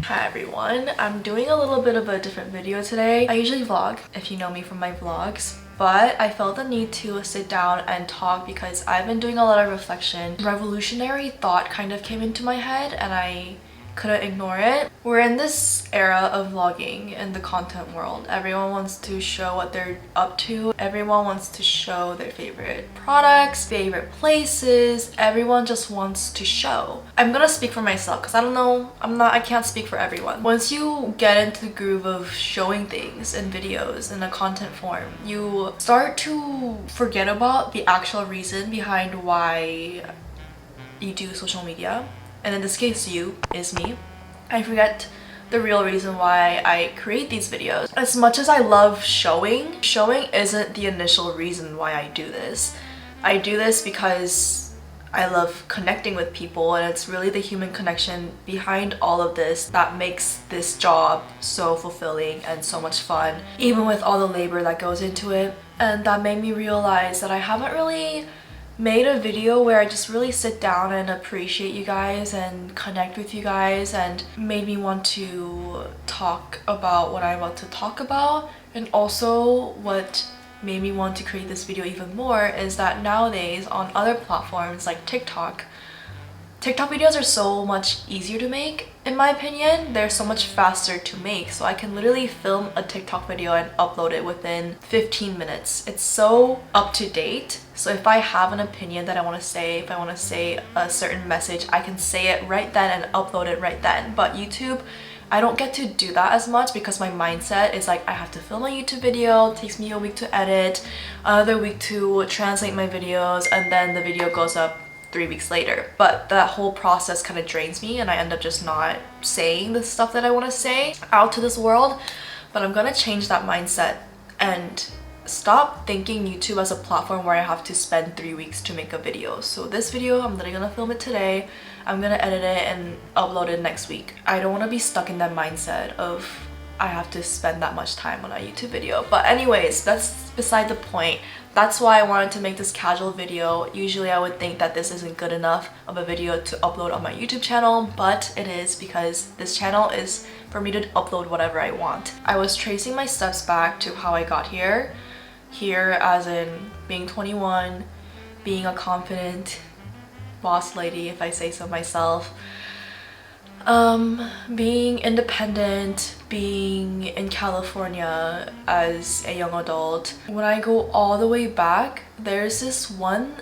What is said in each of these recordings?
Hi everyone, I'm doing a little bit of a different video today. I usually vlog, if you know me from my vlogs, but I felt the need to sit down and talk because I've been doing a lot of reflection. Revolutionary thought kind of came into my head and I couldn't ignore it. We're in this era of vlogging in the content world. Everyone wants to show what they're up to. Everyone wants to show their favorite products, favorite places. Everyone just wants to show. I'm gonna speak for myself because I can't speak for everyone. Once you get into the groove of showing things in videos in a content form, you start to forget about the actual reason behind why you do social media. And in this case, you is me. I forget the real reason why I create these videos. As much as I love showing isn't the initial reason why I do this. I do this because I love connecting with people, and it's really the human connection behind all of this that makes this job so fulfilling and so much fun, even with all the labor that goes into it. And that made me realize that I haven't really made a video where I just really sit down and appreciate you guys and connect with you guys, and made me want to talk about what I'm about to talk about. And also what made me want to create this video even more is that nowadays on other platforms like TikTok videos are so much easier to make, in my opinion. They're so much faster to make, so I can literally film a TikTok video and upload it within 15 minutes. It's so up to date. So if I have an opinion that I want to say, if I want to say a certain message, I can say it right then and upload it right then. But YouTube, I don't get to do that as much because my mindset is like I have to film a YouTube video, it takes me a week to edit, another week to translate my videos, and then the video goes up 3 weeks later. But that whole process kind of drains me and I end up just not saying the stuff that I want to say out to this world. But I'm gonna change that mindset and stop thinking YouTube as a platform where I have to spend 3 weeks to make a video. So this video, I'm literally gonna film it today, I'm gonna edit it and upload it next week. I don't want to be stuck in that mindset of I have to spend that much time on a YouTube video. But anyways, that's beside the point. That's why I wanted to make this casual video. Usually I would think that this isn't good enough of a video to upload on my YouTube channel, but it is, because this channel is for me to upload whatever I want. I was tracing my steps back to how I got here. Here as in being 21, being a confident boss lady, if I say so myself. Being independent, being in California as a young adult. When I go all the way back, there's this one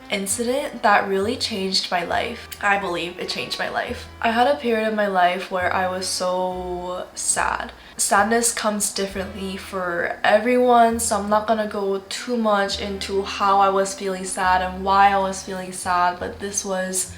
incident that really changed my life. I believe it changed my life. I had a period in my life where I was so sad. Sadness comes differently for everyone, so I'm not gonna go too much into how I was feeling sad and why I was feeling sad, but this was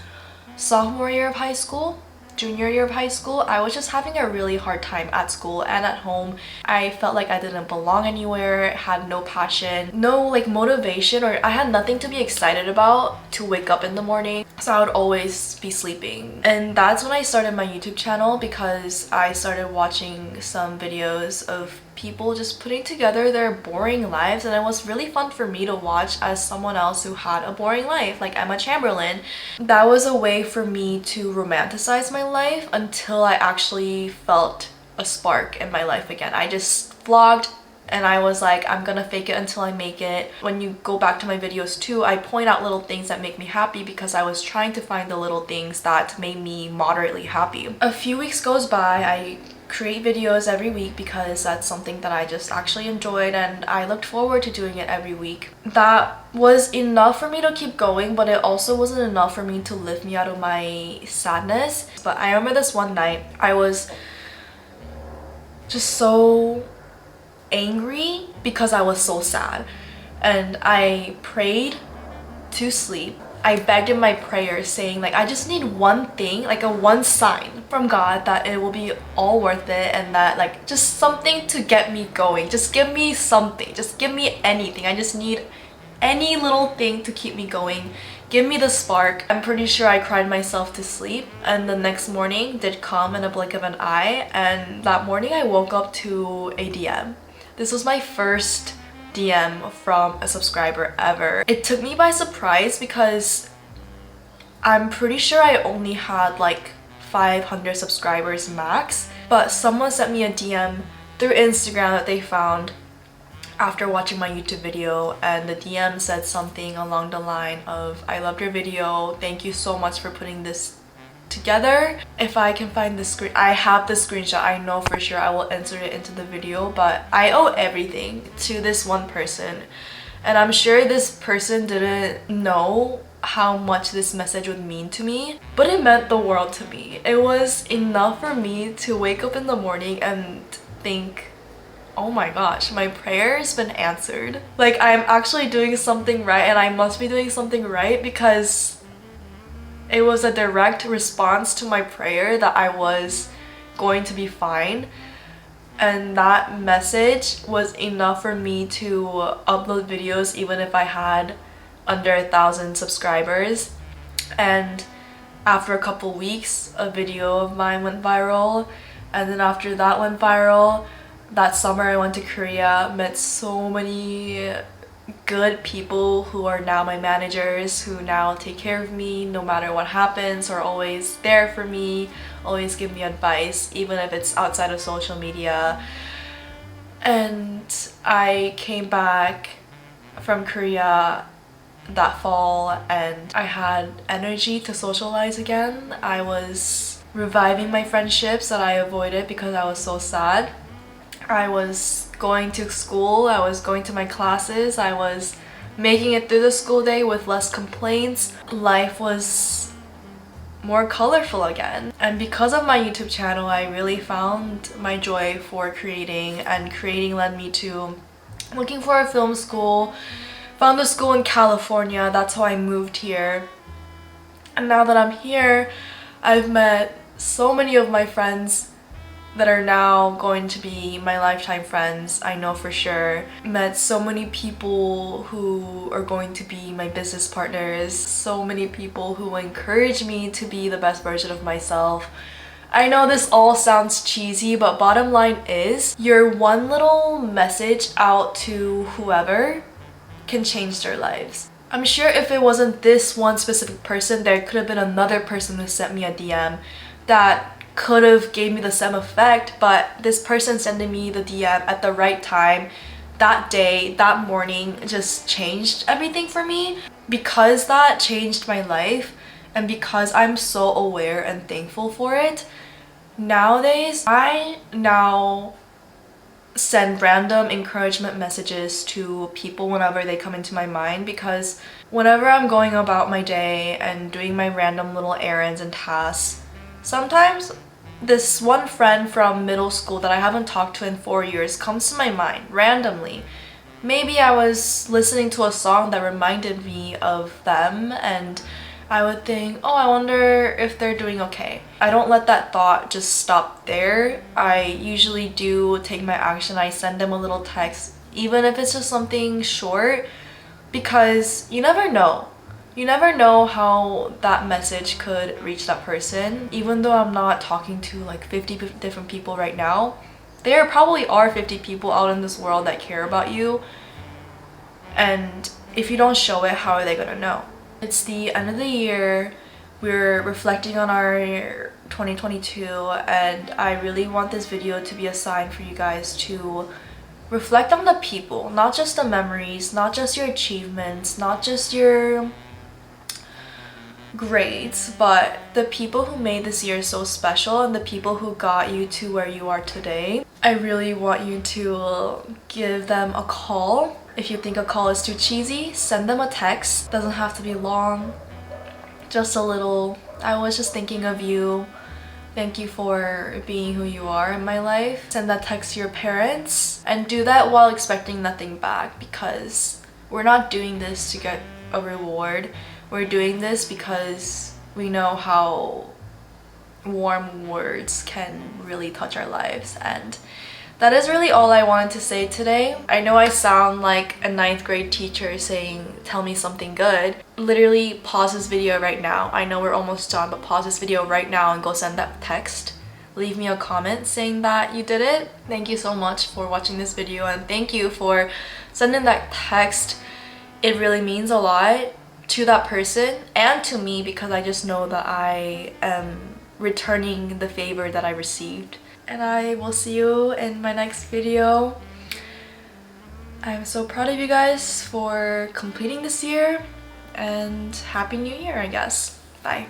sophomore year of high school. Junior year of high school, I was just having a really hard time at school and at home. I felt like I didn't belong anywhere, had no passion, no like motivation, or I had nothing to be excited about to wake up in the morning. So I would always be sleeping. And that's when I started my YouTube channel, because I started watching some videos of people just putting together their boring lives, and it was really fun for me to watch as someone else who had a boring life, like Emma Chamberlain. That was a way for me to romanticize my life until I actually felt a spark in my life again. I just vlogged and I was like, I'm gonna fake it until I make it. When you go back to my videos too, I point out little things that make me happy because I was trying to find the little things that made me moderately happy. A few weeks goes by, I create videos every week because that's something that I just actually enjoyed and I looked forward to doing it every week. That was enough for me to keep going, but it also wasn't enough for me to lift me out of my sadness. But I remember this one night, I was just so angry because I was so sad, and I prayed to sleep. I begged in my prayers saying like I just need one thing, like a one sign from God that it will be all worth it, and that like just something to get me going. Just give me something, just give me anything. I just need any little thing to keep me going. Give me the spark. I'm pretty sure I cried myself to sleep, and the next morning did come in a blink of an eye, and that morning I woke up to a DM. This was my first DM from a subscriber ever. It took me by surprise because I'm pretty sure I only had like 500 subscribers max. But someone sent me a DM through Instagram that they found after watching my YouTube video, and the DM said something along the line of, "I loved your video, thank you so much for putting this together." If I can find the screen, I have the screenshot, I know for sure I will insert it into the video, but I owe everything to this one person, and I'm sure this person didn't know how much this message would mean to me, but it meant the world to me. It was enough for me to wake up in the morning and think, oh my gosh, my prayer's been answered. Like, I'm actually doing something right, and I must be doing something right, because it was a direct response to my prayer that I was going to be fine. And that message was enough for me to upload videos even if I had under 1,000 subscribers. And after a couple weeks, a video of mine went viral, and then after that went viral, that summer I went to Korea, met so many good people who are now my managers, who now take care of me no matter what happens, are always there for me, always give me advice, even if it's outside of social media. And I came back from Korea that fall, and I had energy to socialize again. I was reviving my friendships that I avoided because I was so sad. I was going to school, I was going to my classes, I was making it through the school day with less complaints. Life was more colorful again. And because of my YouTube channel, I really found my joy for creating, and creating led me to looking for a film school, found a school in California. That's how I moved here. And now that I'm here, I've met so many of my friends that are now going to be my lifetime friends, I know for sure. Met so many people who are going to be my business partners, so many people who encourage me to be the best version of myself. I know this all sounds cheesy, but bottom line is, your one little message out to whoever can change their lives. I'm sure if it wasn't this one specific person, there could have been another person who sent me a DM that could have gave me the same effect, but this person sending me the DM at the right time, that day, that morning, just changed everything for me. Because that changed my life, and because I'm so aware and thankful for it, nowadays I now send random encouragement messages to people whenever they come into my mind, because whenever I'm going about my day and doing my random little errands and tasks, sometimes this one friend from middle school that I haven't talked to in 4 years comes to my mind randomly. Maybe I was listening to a song that reminded me of them, and I would think, oh, I wonder if they're doing okay. I don't let that thought just stop there. I usually do take my action. I send them a little text, even if it's just something short, because you never know. You never know how that message could reach that person. Even though I'm not talking to like 50 different people right now, there probably are 50 people out in this world that care about you. And if you don't show it, how are they gonna know? It's the end of the year. We're reflecting on our 2022, and I really want this video to be a sign for you guys to reflect on the people, not just the memories, not just your achievements, not just your grades, but the people who made this year so special and the people who got you to where you are today. I really want you to give them a call. If you think a call is too cheesy, send them a text. Doesn't have to be long, just a little, I was just thinking of you. Thank you for being who you are in my life. Send that text to your parents, and do that while expecting nothing back, because we're not doing this to get a reward. We're doing this because we know how warm words can really touch our lives, and that is really all I wanted to say today. I know I sound like a 9th grade teacher saying, tell me something good. Literally pause this video right now. I know we're almost done, but pause this video right now and go send that text. Leave me a comment saying that you did it. Thank you so much for watching this video, and thank you for sending that text. It really means a lot to that person and to me, because I just know that I am returning the favor that I received. And I will see you in my next video. I'm so proud of you guys for completing this year, and Happy New Year, I guess. Bye.